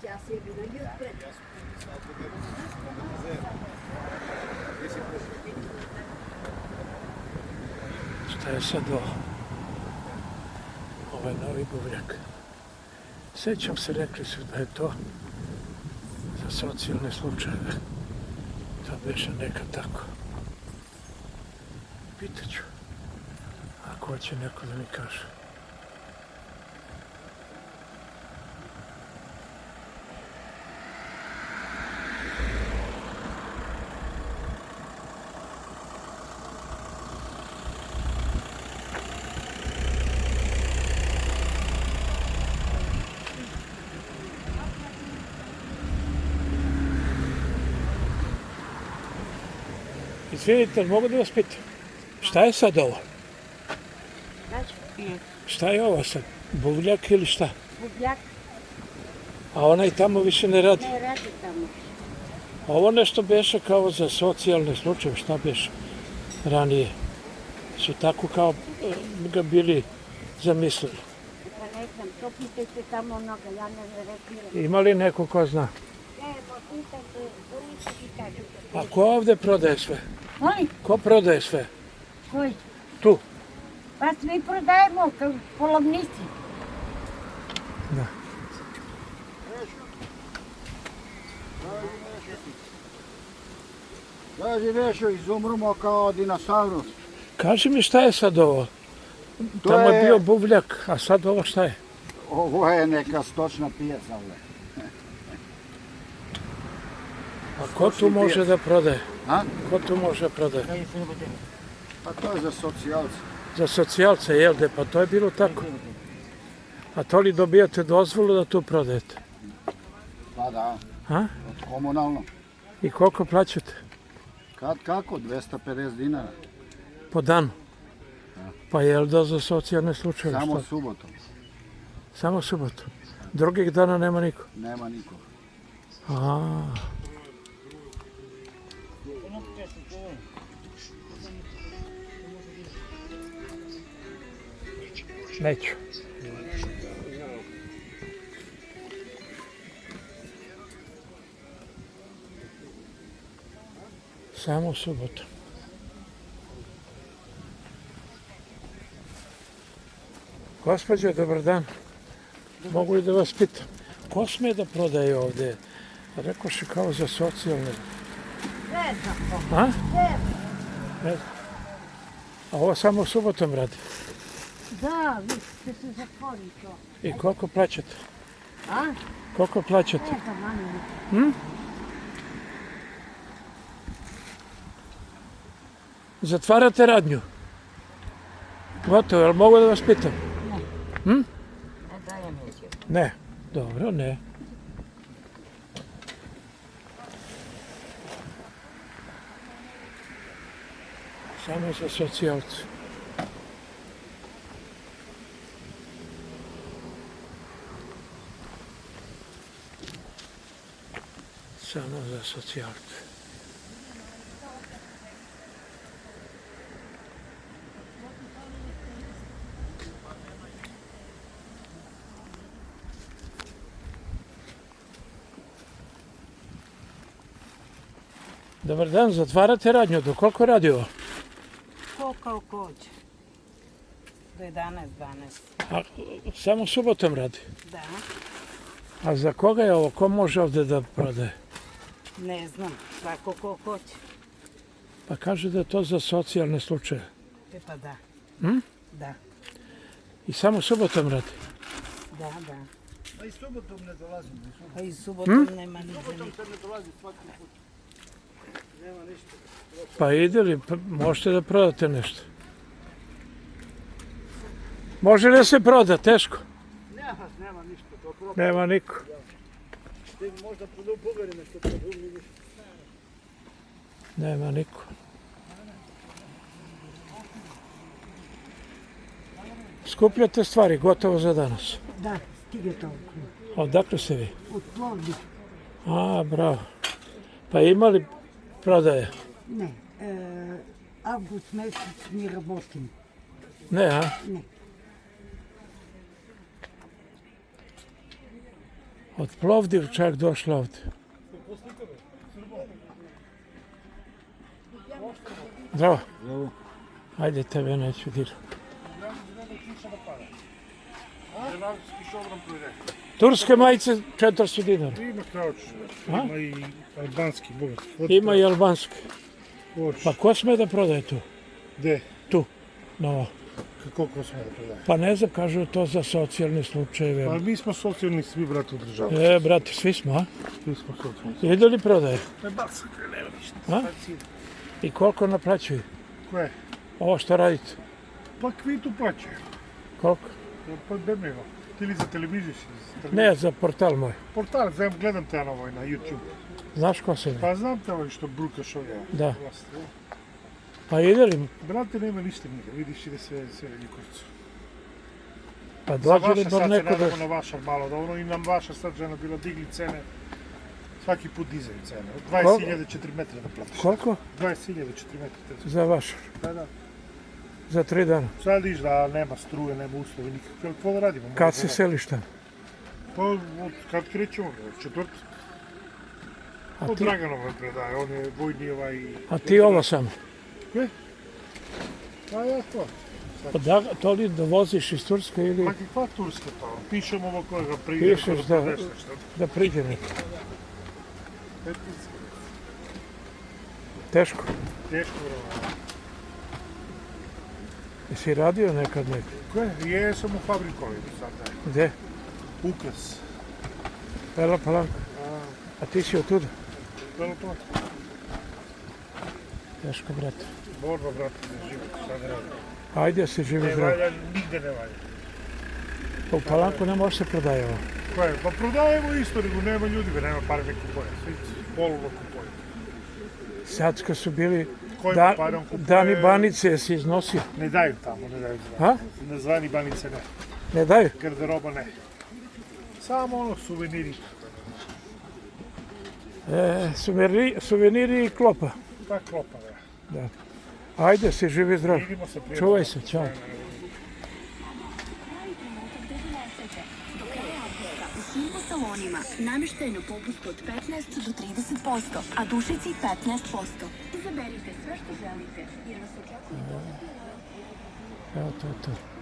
Tja si je bilo jutre. Šta je sad ovo? Ovo je novi buvljak. Sjećam se, rekli su da je to za socijalne slučajeve. To beše nekad tako. Pitaću. Ako hoće neko da mi kaže. Izvinite, mogu da vas pitam? Šta je sad ovo? Šta je ovo sad? Buvljak ili šta? Buvljak. A onaj tamo više ne radi? Ne radi tamo. Ovo nešto beše kao za socijalne slučajeve, šta beše ranije? Su tako kao ga bili zamislili. Pa ne znam, to pitajte tamo onoga, ja ne rekiram. Ima li neko ko zna? Evo, pitajte, lice i kažete. A ko ovde prodaje sve? Molim, Ko prodaje sve? koji? Tu? Pa svi prodajemo kao polovnici. Da. Kaži Vešo, izumremo kao dinosaurus. Kaži mi šta je sad ovo? Tamo je bio buvljak, a sad ovo šta je? Ovo je neka stočna pijaca. A ko tu može da prodaje? A? Ko tu može da prodaje? Pa to je za socijalce. Za socijalce, jel de? Pa to je bilo tako. A to li dobijate dozvolu da tu prodajete? Pa da, A? od komunalno. I koliko plaćate? Kad kako? 250 dinara. Po danu? Pa jel da za socijalne slučajeve? Samo Šta? subotom. Samo subotu. Drugih dana nema niko? Nema nikog. A. Neću. Samo subotu. Gospođo, dobar dan. Mogu li da vas pitam? Ko sme da prodaje ovde? Rekoše kao za socijalne. Ne znam ko. A? Ne, Ne znam. A ovo samo subotom radi. da, vi ste se zatvori to. I koliko plaćate? A? Koliko plaćate? Ne znam, mani. Zatvarate radnju? Gotovo, jel mogu da vas pitam? Ne dajem izjavu. Ne. Dobro, ne. Samo za socijalce. Samo za socijalce. Dobar dan, zatvarate radnju. Do koliko radi ovo? Koliko hoće. Do 11, 12. A samo subotom radi. Da, A za koga je ovo? Ko može ovde da prodaje? ne znam, svako ko hoće. Pa kaže da je to za socijalne slučaje. E pa da. Da, I samo subotom radi. da. Pa i subotom ne dolazim. Pa i subotom nema ni Subotom se ne dolazi svaki put. Nema ništa. Pa ide li, pa možete da prodate nešto? Može li da se proda, teško? Nema ništa. To propalo. Nema niko. Ti možda pogledaj nešto to drugi ništa. Nema niko. Skupljate stvari, gotovo za danas. Da, stige toliko. Odakle ste vi? Od Plovdiv. A, bravo. Pa ima li prodaje? Ne, avgust mesec mi работим. Ne, a? Ne. Od Plovdiv čak došla ovdje. Zdravo. Ajde, tebe neću dirati. Turske majice 400 dinara. Ima krauč, ima i albanski, bogat. Ima i albanske. Hoćeš. Pa ko sme da prodaje tu? Gde? Tu. No. Koliko smo da prodaje? Pa ne znam, kažu to za socijalne Pa slučajeve. mi smo socijalni svi, brate, u državi. Brate, svi smo, a? Svi smo socijalni. Ide li prodaje? Ne, basak, nema ništa. A? I koliko naplaćuju? Koje? Ovo što radite? Pa kvitu plaćaju. Koliko? Pa debelo. Ili za televiziju si? Ne, za portal moj. Portal, gledam te na ovoj, na YouTube. Znaš ko sam ja? Pa znam te ovaj što brukaš ovdje. Da. Pa ide li? Brate, nema ništa njega, vidiš ide sve Ljikovcu. Pa Za dođe li vaša bar sad se neko da... nadamo na vaša malo, da ono i nam vaša sad žena bila digli cene. Svaki put dizaju cene. 20.000 4 metra da platiš. Koliko? 20.000 4 metra. Za vaš. Da. Za 3 dana. Sad vidiš da nema struje, nema uslovi nikakve, ali to da radimo. Kad se seliš tamo? Pa kad krećemo, četvrti. A Od ti, Draganova predaje, on je vojni ovaj... a ti ovo samo? Koje? Pa ja to. Pa da, to li dovoziš iz Turske ili Ma kakva Turska to? Pišem ovo kojega prije. pišeš da priđe neko? Teško. Teško vrlo. Jesi radio nekad neko? Koje? Jesam u fabrikovima sad, daj. Gde? Ukras. Bela Palanka. A ti si od tuda? Velo to. Teško, brate. Borba, brate, za život, sad ne radim. Ajde se živi Ne zdrav. valja, nigde ne valja. Pa u Palanku ne može se prodaje ovo. Koje? Pa prodajemo isto, nego nema ljudi, nema pare ne kupoje. Svi poluno kupoje. Sad kad su bili Kojima parom kupuje? dani Banice, jesi iznosio? Ne daju tamo, ne daju zvani. A? Na zvani Banice ne. Ne daju? Garderoba ne. Samo ono, suveniri. Suveniri i klopa. Pa klopa, da. Da. Ajde se živi zdrav. Vidimo se prije. Čuvaj se, čao. U svim salonima namješteno popust od 15 do 30%, a dušici 15%. Izaberite sve što želite jer vas očekuje. Evo to je to.